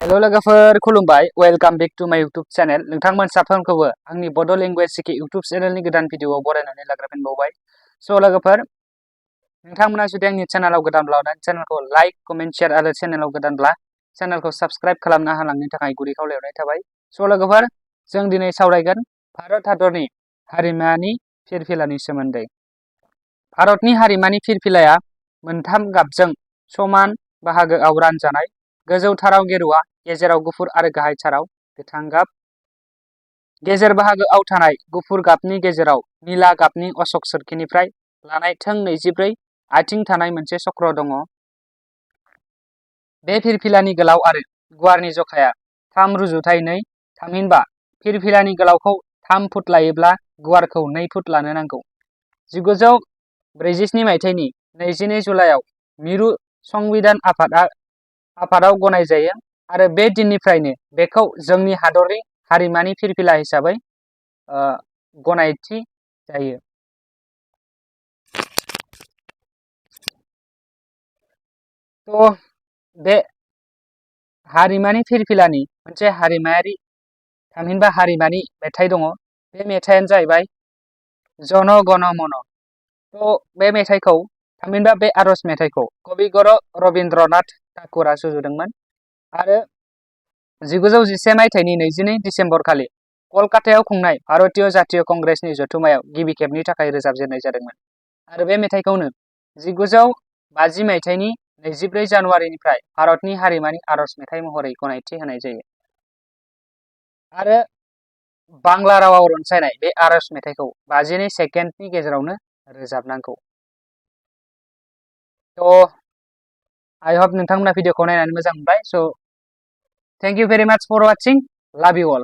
Hello लोगोफोर खुलुमबाय welcome back to माय यूट्यूब चैनल नोंथांमोन साफ्रोमखौबो आंनि बड' लेंगुवेज जिके यूट्यूब चैनलनि गोदान भिडिअआव बरायनानै लाग्रोफिनबावबाय स' लोगोफोर नोंथांमोना जुदि आंनि चेनेलाव गोदानब्ला चेनेलखौ लाइक कमेन्ट शेयार आरो चेनेलाव गोदानब्ला चेनेलखौ साबस्क्राइब खालामना होलांनो थाखाय गुरै खावलायहरनाय थाबाय स' लोगोफोर जों दिनै सावरायगोन भारत हादरनि हारिमानि फिरफिलानि सोमोन्दै भारतनि हारिमानि फिरफिलाया मोनथाम गाबजों समान बाहागोआव रानजानाय गोजौथाराव गेरुवा गेजेराव गुफुर आरो गाहायथाराव गोथां गाब गेजेर बाहागोआव थानाय गुफुर गाबनि गेजेराव निला गाबनि अशक सोरखिनिफ्राय लानाय थों 24 आथिं थानाय मोनसे चक्र दङ। बे फिरफिलानि गोलाव आरो गुवारनि जखाया 3:2 थामहिनबा फिरफिलानि गोलावखौ 3 फुट लायोब्ला गुवारखौ 2 फुट लानो नांगौ। 1947 मायथाइनि 22 जुलाइआव मिरु संबिधान आफादाव गनायजायो आरो बे दिननिफ्रायनो बेखौ जोंनि हादरनि हारिमानि फिरफिला हिसाबै गनायथि जायो। थ' बे हारिमानि फिरफिलानि मोनसे हारिमायारि थामहिनबा हारिमानि मेथाइ दङ। बे मेथाइयानो जाहैबाय जन गण मन। थ' बे मेथाइखौ थामहिनबा बे आरज मेथाइखौ कबिगुरु रबीन्द्रनाथ ठाकुरा सुजुदोंमोन आरो 1911 मायथाइनि 22 दिसेम्बर खालि कलकातायाव खुंनाय भारतीय जातीय कंग्रेसनि जथुमायाव गिबि खेबनि थाखाय रोजाबजेननाय जादोंमोन आरो बे मेथाइखौनो 1950 मायथाइनि 24 जानुवारिनिफ्राय भारतनि हारिमानि आरज मेथाइ महरै गनायथि होनाय जायो आरो बांला रावाव रनसायनाय बे आरज मेथाइखौ 52 सेकेन्डनि गेजेरावनो रोजाबनांगौ। थ' I hope नोंथांमोना भिडिअखौ नायनानै मोजां मोनबाय। स' थेंक इउ भेरि माच फर वाचिं। लाभ इउ अल।